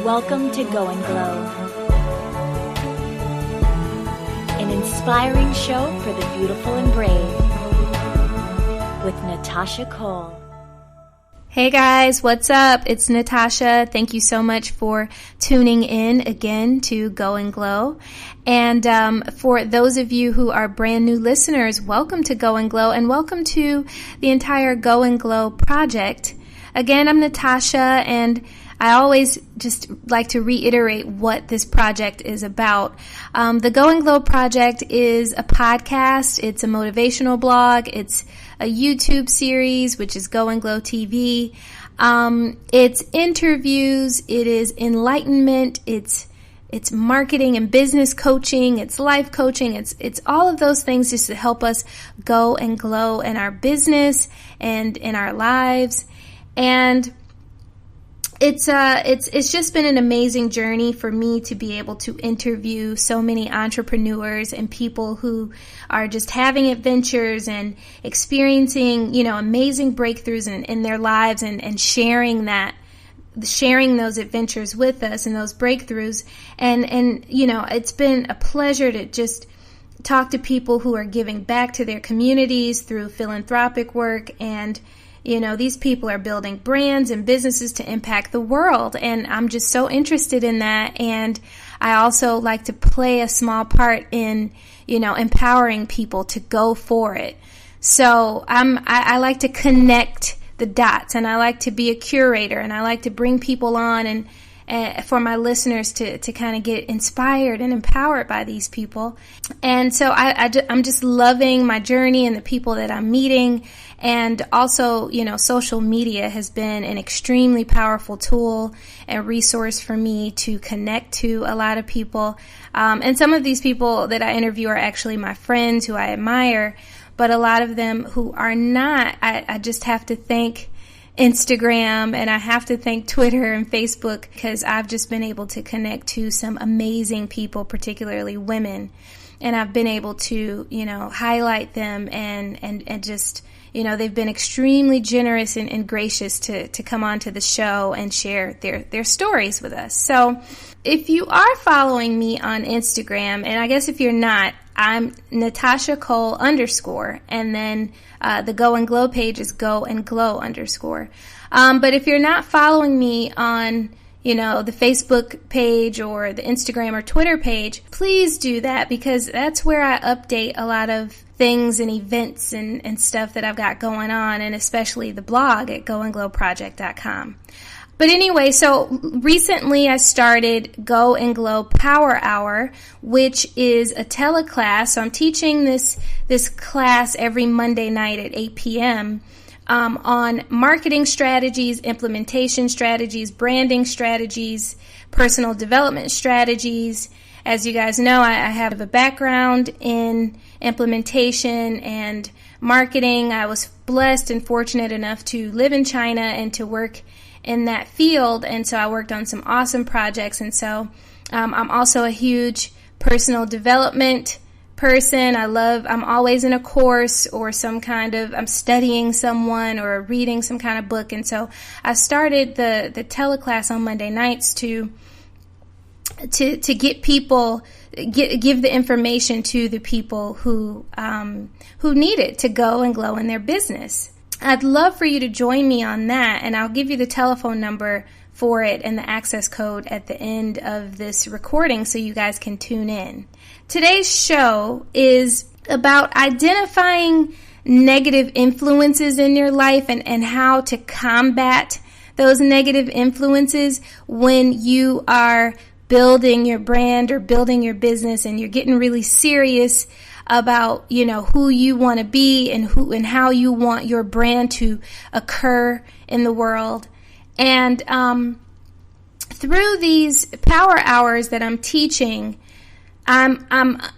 Welcome to Go and Glow, an inspiring show for the beautiful and brave with Natasha Cole. Hey guys, what's up? It's Natasha. Thank you so much for tuning in again to Go and Glow. And for those of you who are brand new listeners, welcome to Go and Glow and welcome to the entire Go and Glow project. Again, I'm Natasha, and I always just like to reiterate what this project is about. The Go and Glow project is a podcast. It's a motivational blog. It's a YouTube series, which is Go and Glow TV. It's interviews. It is enlightenment. It's marketing and business coaching. It's life coaching. It's all of those things just to help us go and glow in our business and in our lives. And it's just been an amazing journey for me to be able to interview so many entrepreneurs and people who are just having adventures and experiencing, amazing breakthroughs in their lives and sharing those adventures with us and those breakthroughs. And it's been a pleasure to just talk to people who are giving back to their communities through philanthropic work. And these people are building brands and businesses to impact the world. And I'm just so interested in that. And I also like to play a small part in, empowering people to go for it. So I like to connect the dots, and I like to be a curator, and I like to bring people on and for my listeners to kind of get inspired and empowered by these people. And so I'm just loving my journey and the people that I'm meeting. And also, social media has been an extremely powerful tool and resource for me to connect to a lot of people. And some of these people that I interview are actually my friends who I admire, but a lot of them who are not. I just have to thank Instagram, and I have to thank Twitter and Facebook, because I've just been able to connect to some amazing people, particularly women. And I've been able to, highlight them and just, they've been extremely generous and gracious to come onto the show and share their stories with us. So if you are following me on Instagram, and I guess if you're not, I'm Natasha Cole _, and then the Go and Glow page is Go and Glow _. But if you're not following me on the Facebook page or the Instagram or Twitter page, please do that, because that's where I update a lot of things and events and stuff that I've got going on, and especially the blog at goandglowproject.com. But anyway, so recently I started Go and Glow Power Hour, which is a teleclass. So I'm teaching this class every Monday night at 8 p.m. On marketing strategies, implementation strategies, branding strategies, personal development strategies. As you guys know, I have a background in implementation and marketing. I was blessed and fortunate enough to live in China and to work in that field, and so I worked on some awesome projects. And so I'm also a huge personal development person. I'm always in a course or I'm studying someone or reading some kind of book. And so I started the teleclass on Monday nights to get people, give the information to the people who need it to go and glow in their business. I'd love for you to join me on that, and I'll give you the telephone number for it and the access code at the end of this recording so you guys can tune in. Today's show is about identifying negative influences in your life and how to combat those negative influences when you are building your brand or building your business and you're getting really serious about, who you want to be and how you want your brand to occur in the world. And through these power hours that I'm teaching, I'm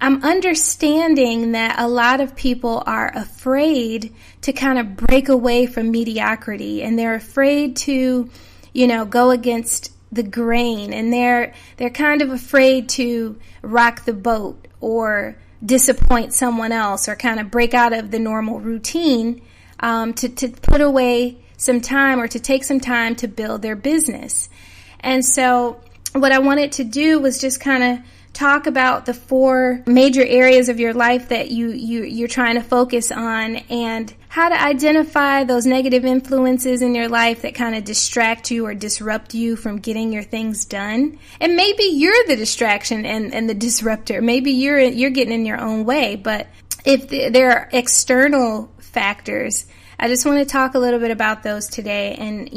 understanding that a lot of people are afraid to kind of break away from mediocrity, and they're afraid to, go against the grain, and they're kind of afraid to rock the boat or disappoint someone else or kind of break out of the normal routine, to put away some time or to take some time to build their business. And so what I wanted to do was just kind of talk about the 4 major areas of your life that you're trying to focus on, and how to identify those negative influences in your life that kind of distract you or disrupt you from getting your things done. And maybe you're the distraction and the disruptor. Maybe you're getting in your own way. But if there are external factors, I just want to talk a little bit about those today, and,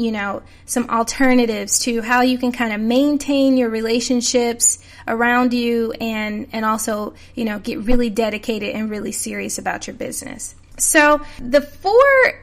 some alternatives to how you can kind of maintain your relationships around you and also, get really dedicated and really serious about your business. So the 4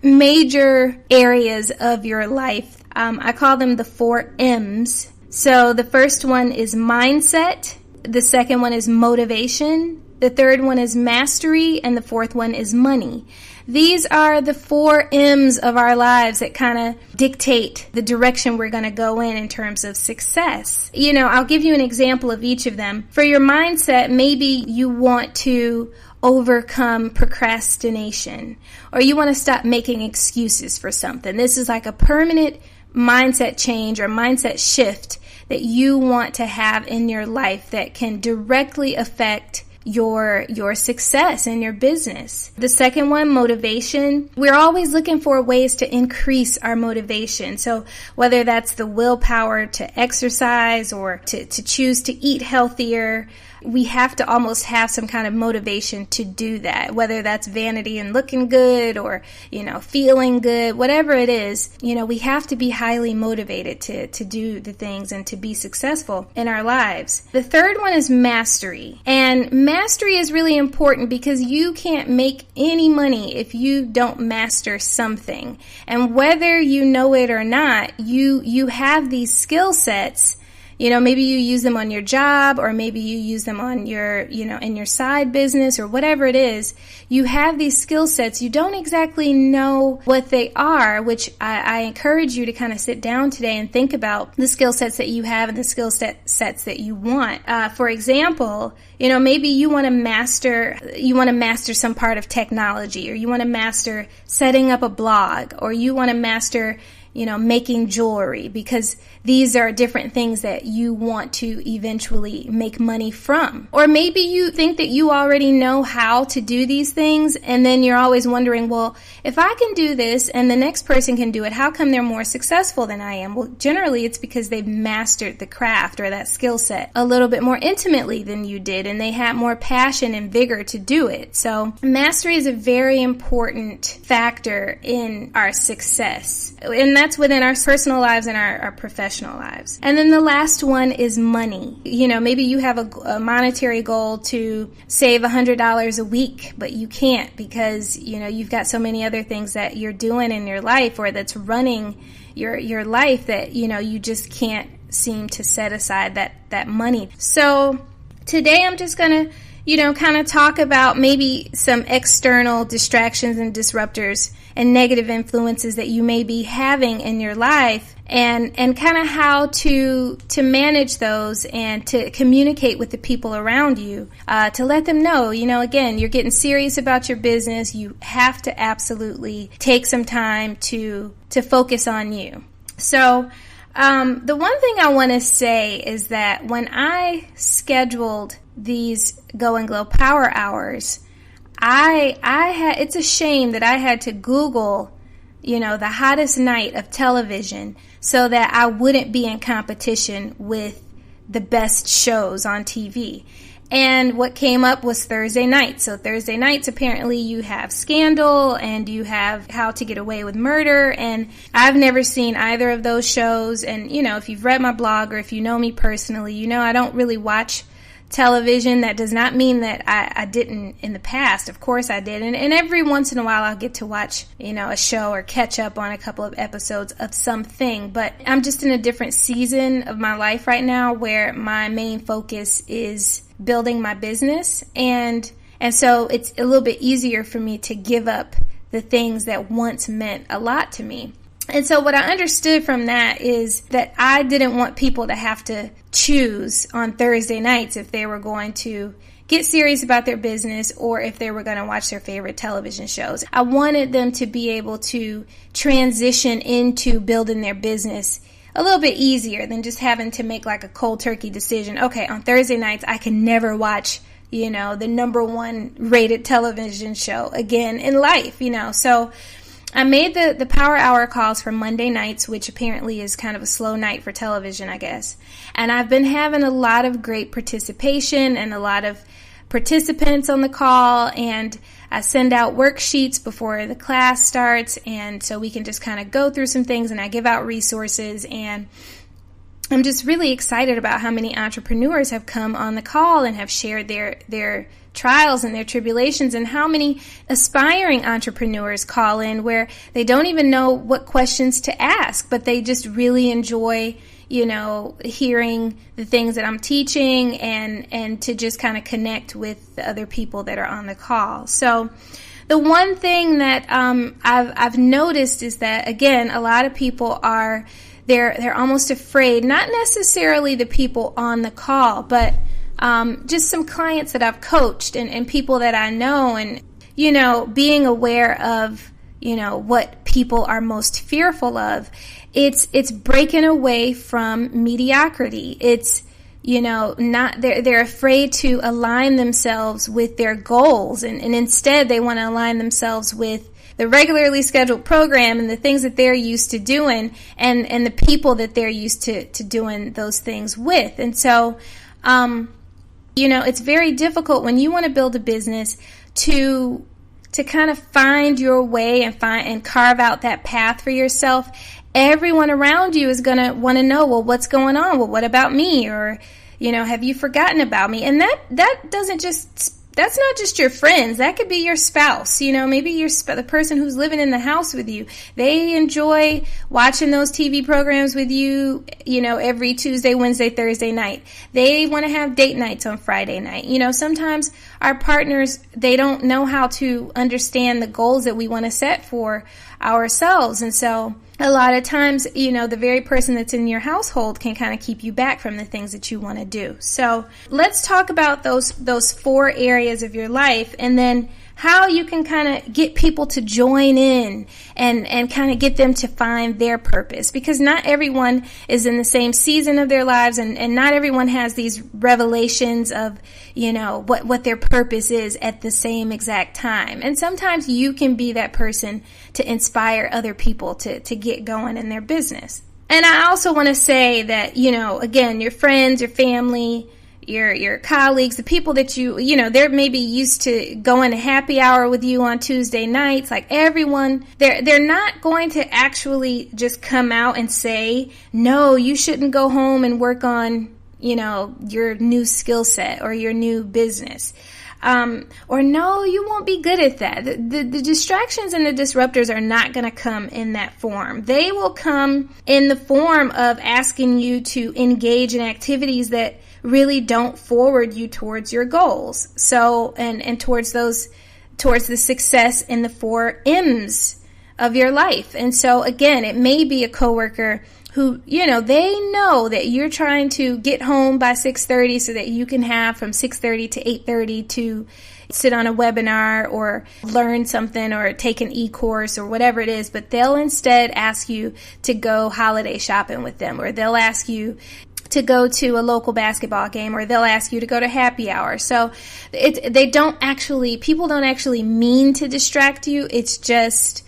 major areas of your life, I call them the 4 M's. So the first one is mindset. The second one is motivation. The third one is mastery. And the fourth one is money. These are the 4 M's of our lives that kind of dictate the direction we're going to go in terms of success. I'll give you an example of each of them. For your mindset, maybe you want to overcome procrastination, or you want to stop making excuses for something. This is like a permanent mindset change or mindset shift that you want to have in your life that can directly affect your success in your business. The second one, motivation. We're always looking for ways to increase our motivation. So whether that's the willpower to exercise or to choose to eat healthier, we have to almost have some kind of motivation to do that, whether that's vanity and looking good or, feeling good, whatever it is, we have to be highly motivated to do the things and to be successful in our lives. The third one is mastery. And mastery is really important because you can't make any money if you don't master something. And whether you know it or not, you have these skill sets. Maybe you use them on your job, or maybe you use them on your, in your side business or whatever it is. You have these skill sets. You don't exactly know what they are, which I encourage you to kind of sit down today and think about the skill sets that you have and the skill sets that you want. For example, maybe you want to master some part of technology, or you want to master setting up a blog, or you want to master making jewelry, because these are different things that you want to eventually make money from. Or maybe you think that you already know how to do these things, and then you're always wondering, well, if I can do this and the next person can do it, how come they're more successful than I am? Well, generally it's because they've mastered the craft or that skill set a little bit more intimately than you did, and they had more passion and vigor to do it. So mastery is a very important factor in our success. And that's within our personal lives and our professional lives. And then the last one is money. Maybe you have a monetary goal to save $100 a week, but you can't because, you've got so many other things that you're doing in your life or that's running your life that, you just can't seem to set aside that money. So today I'm just going to kind of talk about maybe some external distractions and disruptors and negative influences that you may be having in your life, and kind of how to manage those and to communicate with the people around you, to let them know, again, you're getting serious about your business. You have to absolutely take some time to focus on you. So the one thing I want to say is that when I scheduled these Go and Glow Power Hours, it's a shame that I had to Google, the hottest night of television so that I wouldn't be in competition with the best shows on TV. And what came up was Thursday nights. So Thursday nights, apparently you have Scandal and you have How to Get Away with Murder. And I've never seen either of those shows. And, if you've read my blog or if you know me personally, I don't really watch television. That does not mean that I didn't in the past. Of course I did. And every once in a while I'll get to watch, a show or catch up on a couple of episodes of something. But I'm just in a different season of my life right now where my main focus is building my business. And so it's a little bit easier for me to give up the things that once meant a lot to me. And so what I understood from that is that I didn't want people to have to choose on Thursday nights if they were going to get serious about their business or if they were going to watch their favorite television shows. I wanted them to be able to transition into building their business a little bit easier than just having to make like a cold turkey decision. Okay, on Thursday nights, I can never watch, the number one rated television show again in life, So I made the Power Hour calls for Monday nights, which apparently is kind of a slow night for television, I guess. And I've been having a lot of great participation and a lot of participants on the call, and I send out worksheets before the class starts, and so we can just kind of go through some things, and I give out resources, and I'm just really excited about how many entrepreneurs have come on the call and have shared their trials and their tribulations, and how many aspiring entrepreneurs call in where they don't even know what questions to ask, but they just really enjoy, hearing the things that I'm teaching and to just kind of connect with the other people that are on the call. So the one thing that I've noticed is that, again, a lot of people they're almost afraid, not necessarily the people on the call, but just some clients that I've coached and people that I know, and, being aware of, what people are most fearful of. It's breaking away from mediocrity. It's, they're afraid to align themselves with their goals, and instead they want to align themselves with the regularly scheduled program and the things that they're used to doing, and the people that they're used to doing those things with. And so, it's very difficult when you want to build a business to kind of find your way and carve out that path for yourself. Everyone around you is going to want to know, well, what's going on? Well, what about me? Or, have you forgotten about me? And that's not just your friends. That could be your spouse. Maybe the person who's living in the house with you. They enjoy watching those TV programs with you, every Tuesday, Wednesday, Thursday night. They want to have date nights on Friday night. Sometimes our partners, they don't know how to understand the goals that we want to set for ourselves. And so a lot of times, the very person that's in your household can kind of keep you back from the things that you want to do. So let's talk about those 4 areas of your life, and then how you can kind of get people to join in and kind of get them to find their purpose, because not everyone is in the same season of their lives, and not everyone has these revelations of, what their purpose is at the same exact time. And sometimes you can be that person to inspire other people to get going in their business. And I also want to say that, again, your friends, your family, your colleagues, the people that they're maybe used to going to happy hour with you on Tuesday nights, like everyone, they're not going to actually just come out and say, no, you shouldn't go home and work on, your new skill set or your new business. Or no, you won't be good at that. The distractions and the disruptors are not going to come in that form. They will come in the form of asking you to engage in activities that really don't forward you towards your goals. So, and towards the success in the 4 M's of your life. And so again, it may be a coworker who, they know that you're trying to get home by 6:30 so that you can have from 6:30 to 8:30 to sit on a webinar or learn something or take an e-course or whatever it is, but they'll instead ask you to go holiday shopping with them, or they'll ask you to go to a local basketball game, or they'll ask you to go to happy hour. So people don't actually mean to distract you. It's just,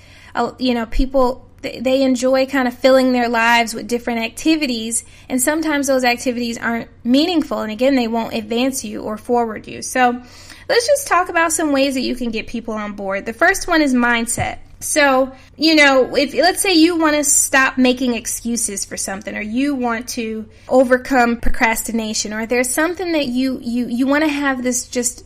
people, they enjoy kind of filling their lives with different activities, and sometimes those activities aren't meaningful, and again, they won't advance you or forward you. So let's just talk about some ways that you can get people on board. The first one is mindset. So, if let's say you want to stop making excuses for something, or you want to overcome procrastination, or there's something that you want to have this just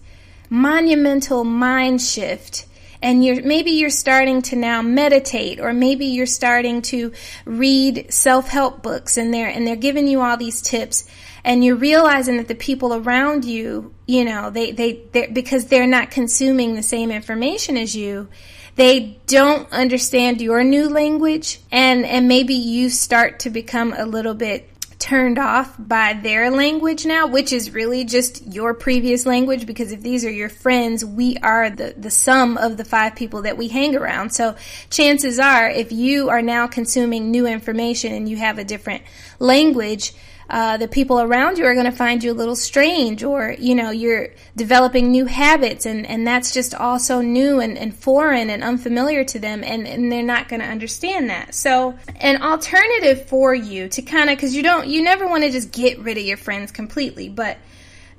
monumental mind shift, and maybe you're starting to now meditate, or maybe you're starting to read self-help books, and they're giving you all these tips, and you're realizing that the people around you, they because they're not consuming the same information as you, they don't understand your new language, and maybe you start to become a little bit turned off by their language now, which is really just your previous language, because if these are your friends, we are the sum of the 5 people that we hang around. So chances are, if you are now consuming new information and you have a different language, the people around you are going to find you a little strange, or, you're developing new habits, and that's just all so new and foreign and unfamiliar to them, and they're not going to understand that. So an alternative for you to kind of, because you never want to just get rid of your friends completely, but,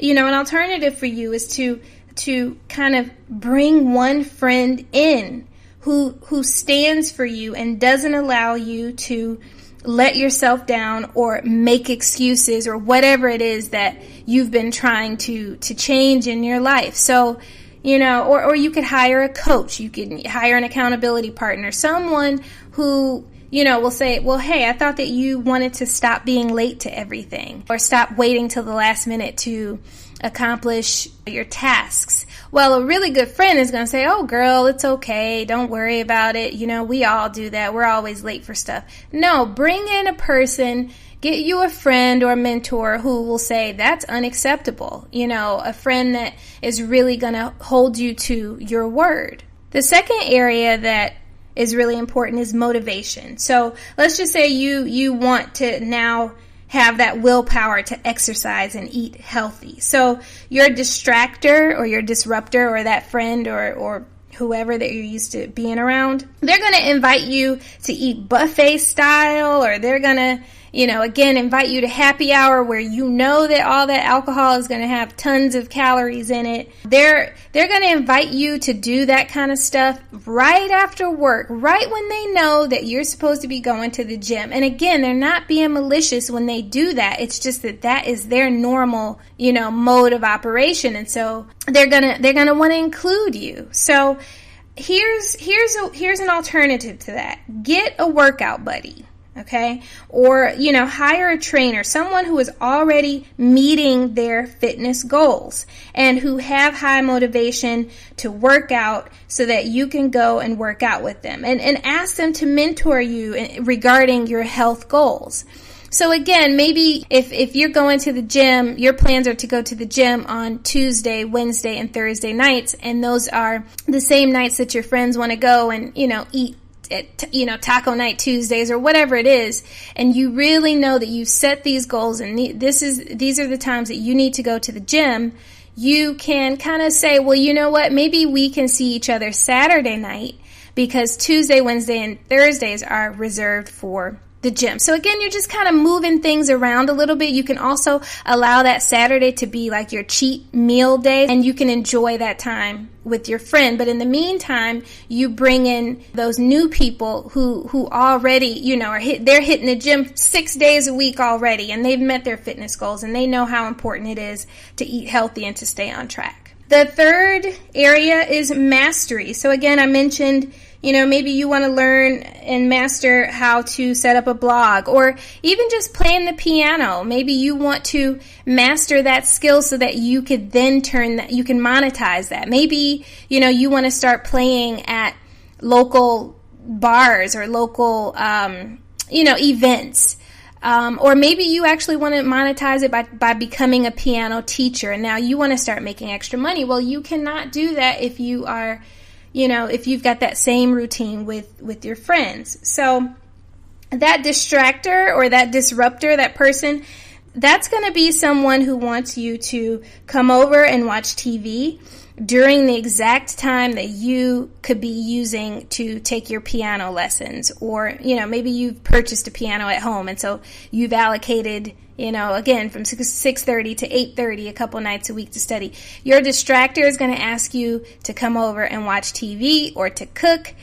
an alternative for you is to kind of bring one friend in who stands for you and doesn't allow you to let yourself down or make excuses or whatever it is that you've been trying to change in your life. So, or you could hire a coach, you could hire an accountability partner, someone who, will say, well, hey, I thought that you wanted to stop being late to everything, or stop waiting till the last minute to accomplish your tasks. Well, a really good friend is going to say, oh, girl, it's okay. Don't worry about it. We all do that. We're always late for stuff. No, bring in a person, get you a friend or a mentor who will say, that's unacceptable. A friend that is really going to hold you to your word. The second area that is really important is motivation. So let's just say you want to now have that willpower to exercise and eat healthy. So your distractor or your disruptor or that friend or whoever that you're used to being around, they're going to invite you to eat buffet style, or they're going to, again, invite you to happy hour where that all that alcohol is going to have tons of calories in it. They're going to invite you to do that kind of stuff right after work, right when they know that you're supposed to be going to the gym. And again, they're not being malicious when they do that. It's just that is their normal, mode of operation. And so they're going to want to include you. So here's an alternative to that. Get a workout buddy. Okay? Or, hire a trainer, someone who is already meeting their fitness goals and who have high motivation to work out so that you can go and work out with them, and ask them to mentor you regarding your health goals. So again, maybe if you're going to the gym, your plans are to go to the gym on Tuesday, Wednesday, and Thursday nights, and those are the same nights that your friends want to go and, eat at, taco night Tuesdays or whatever it is, and you really know that you've set these goals and these are the times that you need to go to the gym, you can kind of say, well, you know what, maybe we can see each other Saturday night because Tuesday, Wednesday, and Thursdays are reserved for the gym. So again, you're just kind of moving things around a little bit. You can also allow that Saturday to be like your cheat meal day, and you can enjoy that time with your friend. But in the meantime, you bring in those new people who already, they're hitting the gym 6 days a week already, and they've met their fitness goals, and they know how important it is to eat healthy and to stay on track. The third area is mastery. So again, I mentioned, maybe you want to learn and master how to set up a blog, or even just playing the piano. Maybe you want to master that skill so that you could then you can monetize that. Maybe, you want to start playing at local bars or local, events. Or maybe you actually want to monetize it by becoming a piano teacher, and now you want to start making extra money. Well, you cannot do that if you are, if you've got that same routine with your friends. So that distractor or that disruptor, that person, that's going to be someone who wants you to come over and watch TV during the exact time that you could be using to take your piano lessons. Or, maybe you've purchased a piano at home, and so you've allocated, again, from 6:30 to 8:30 a couple nights a week to study. Your distractor is going to ask you to come over and watch TV or to cook.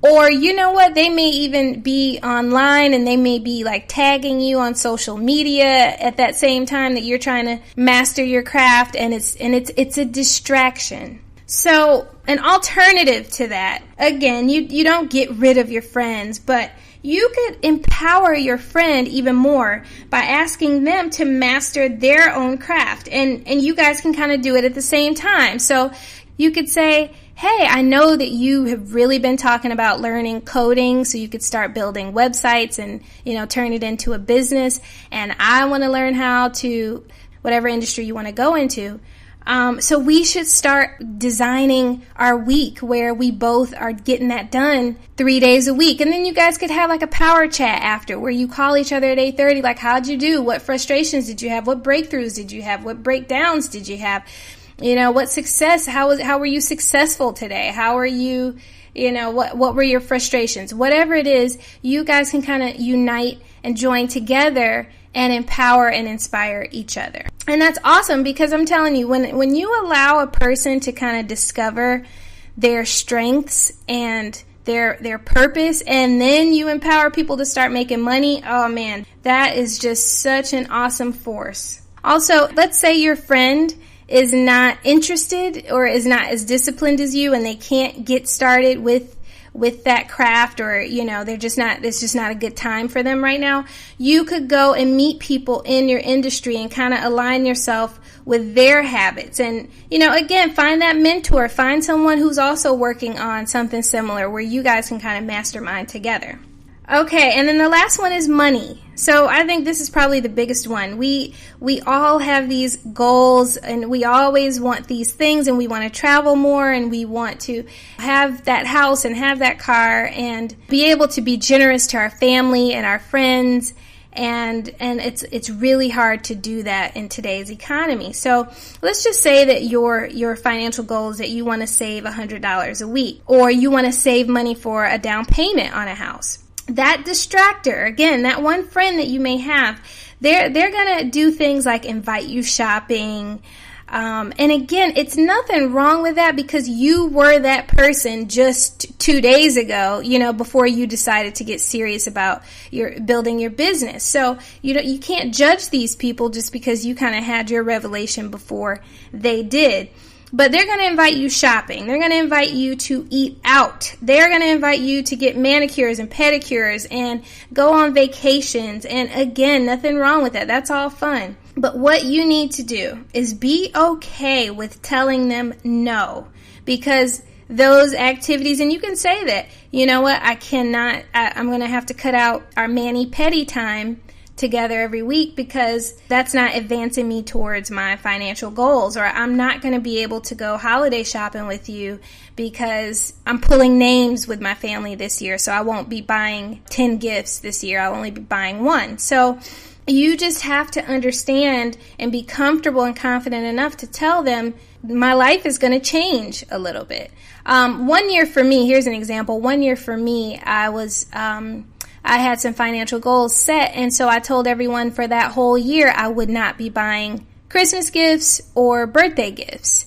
Or, they may even be online, and they may be like tagging you on social media at that same time that you're trying to master your craft, and it's a distraction. So an alternative to that, again, you don't get rid of your friends, but you could empower your friend even more by asking them to master their own craft, and you guys can kind of do it at the same time. So you could say, hey, I know that you have really been talking about learning coding so you could start building websites and, turn it into a business. And I want to learn how to, whatever industry you want to go into. So we should start designing our week where we both are getting that done 3 days a week. And then you guys could have like a power chat after where you call each other at 8:30, like, how'd you do? What frustrations did you have? What breakthroughs did you have? What breakdowns did you have? What success, how were you successful today? How are you, what were your frustrations? Whatever it is, you guys can kind of unite and join together and empower and inspire each other. And that's awesome because I'm telling you, when you allow a person to kind of discover their strengths and their purpose, and then you empower people to start making money, oh man, that is just such an awesome force. Also, let's say your friend is not interested or is not as disciplined as you and they can't get started with that craft, or they're just not, it's just not a good time for them right now. You could go and meet people in your industry and kind of align yourself with their habits. And again, find that mentor, find someone who's also working on something similar where you guys can kind of mastermind together. Okay, and then the last one is money. So I think this is probably the biggest one. We all have these goals and we always want these things, and we want to travel more, and we want to have that house and have that car and be able to be generous to our family and our friends. And it's really hard to do that in today's economy. So let's just say that your financial goal is that you want to save $100 a week, or you want to save money for a down payment on a house. That distractor, again, that one friend that you may have, they're going to do things like invite you shopping. And again, it's nothing wrong with that because you were that person just 2 days ago, before you decided to get serious about building your business. So, you can't judge these people just because you kind of had your revelation before they did. But they're going to invite you shopping. They're going to invite you to eat out. They're going to invite you to get manicures and pedicures and go on vacations. And again, nothing wrong with that. That's all fun. But what you need to do is be okay with telling them no, because those activities, and you can say that, I'm going to have to cut out our mani-pedi time together every week because that's not advancing me towards my financial goals, or I'm not going to be able to go holiday shopping with you because I'm pulling names with my family this year, so I won't be buying 10 gifts this year. I'll only be buying one. So you just have to understand and be comfortable and confident enough to tell them my life is going to change a little bit. 1 year for me, here's an example. 1 year for me, I had some financial goals set, and so I told everyone for that whole year I would not be buying Christmas gifts or birthday gifts.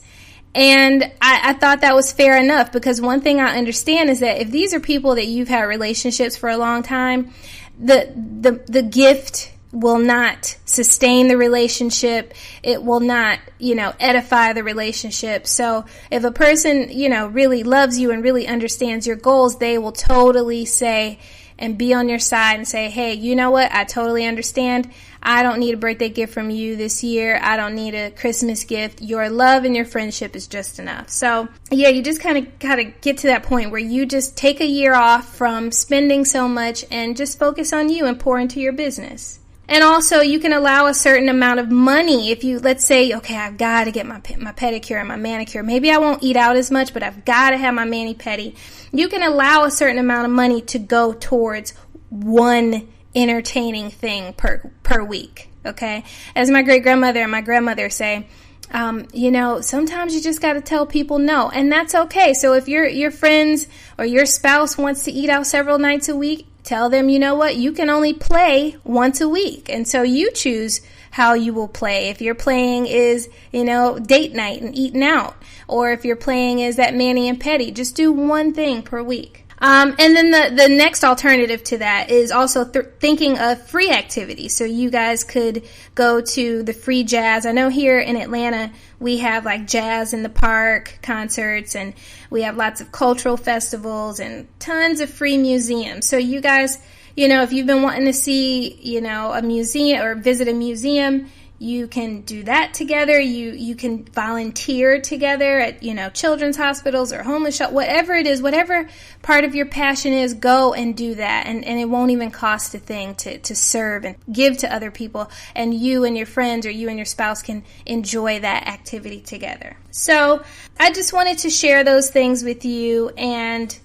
And I thought that was fair enough, because one thing I understand is that if these are people that you've had relationships for a long time, the gift will not sustain the relationship. It will not, edify the relationship. So if a person, really loves you and really understands your goals, they will totally say and be on your side and say, hey, you know what? I totally understand. I don't need a birthday gift from you this year. I don't need a Christmas gift. Your love and your friendship is just enough. So yeah, you just kind of got to get to that point where you just take a year off from spending so much and just focus on you and pour into your business. And also, you can allow a certain amount of money. If you, let's say, okay, I've got to get my pedicure and my manicure. Maybe I won't eat out as much, but I've got to have my mani-pedi. You can allow a certain amount of money to go towards one entertaining thing per week, okay? As my great-grandmother and my grandmother say, sometimes you just got to tell people no, and that's okay. So if your friends or your spouse wants to eat out several nights a week, tell them, you know what, you can only play once a week. And so you choose how you will play. If your playing is, date night and eating out, or if your playing is that mani and pedi, just do one thing per week. And then the next alternative to that is also thinking of free activities. So you guys could go to the free jazz. I know here in Atlanta, we have like jazz in the park concerts, and we have lots of cultural festivals and tons of free museums. So you guys, if you've been wanting to see, a museum or visit a museum, You can do that together. You can volunteer together at, children's hospitals or homeless shelter, whatever it is, whatever part of your passion is, go and do that. And it won't even cost a thing to serve and give to other people. And you and your friends or you and your spouse can enjoy that activity together. So I just wanted to share those things with you. And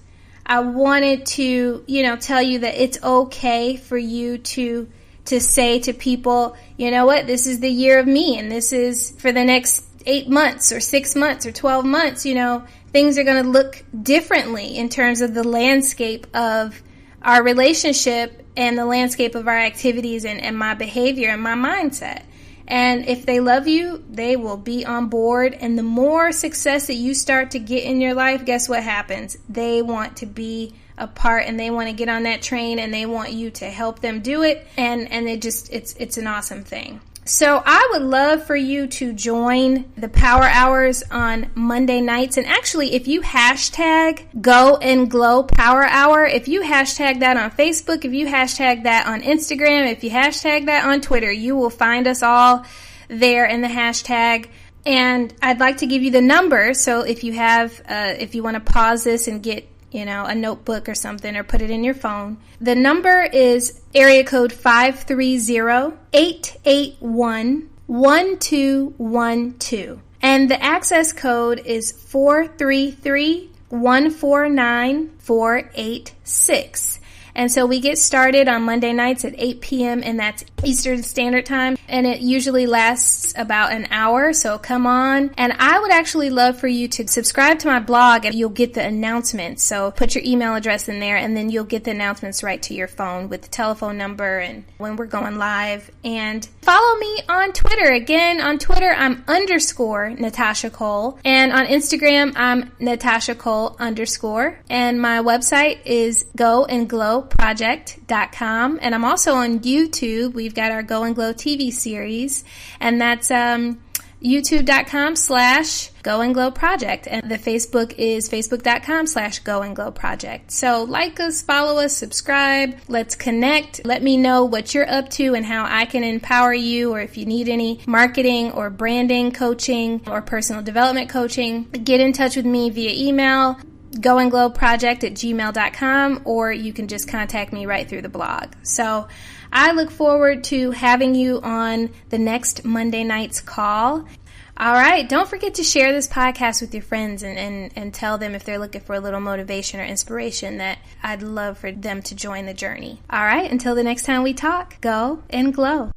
I wanted to, tell you that it's okay for you to say to people, you know what, this is the year of me, and this is for the next 8 months or 6 months or 12 months, things are going to look differently in terms of the landscape of our relationship and the landscape of our activities and my behavior and my mindset. And if they love you, they will be on board. And the more success that you start to get in your life, guess what happens? They want to be a part, and they want to get on that train, and they want you to help them do it. And it's an awesome thing. So I would love for you to join the Power Hours on Monday nights. And actually, if you hashtag Go and Glow Power Hour, if you hashtag that on Facebook, if you hashtag that on Instagram, if you hashtag that on Twitter, you will find us all there in the hashtag. And I'd like to give you the number. So if you want to pause this and get a notebook or something, or put it in your phone. The number is area code 530-881-1212. And the access code is 433-149-486. And so we get started on Monday nights at 8 p.m. and that's Eastern Standard Time. And it usually lasts about an hour. So come on. And I would actually love for you to subscribe to my blog, and you'll get the announcements. So put your email address in there, and then you'll get the announcements right to your phone with the telephone number and when we're going live. And follow me on Twitter. Again, on Twitter, I'm _ Natasha Cole. And on Instagram, I'm Natasha Cole _ And my website is goandglowproject.com. And I'm also on YouTube. We've got our Go and Glow TV series, and that's youtube.com/Go and Glow Project. And the Facebook is facebook.com/Go and Glow Project. So like us, follow us, subscribe. Let's connect. Let me know what you're up to and how I can empower you, or if you need any marketing or branding coaching or personal development coaching, get in touch with me via email, goandglowproject@gmail.com, or you can just contact me right through the blog. So I look forward to having you on the next Monday night's call. All right. Don't forget to share this podcast with your friends and tell them, if they're looking for a little motivation or inspiration, that I'd love for them to join the journey. All right. Until the next time we talk, go and glow.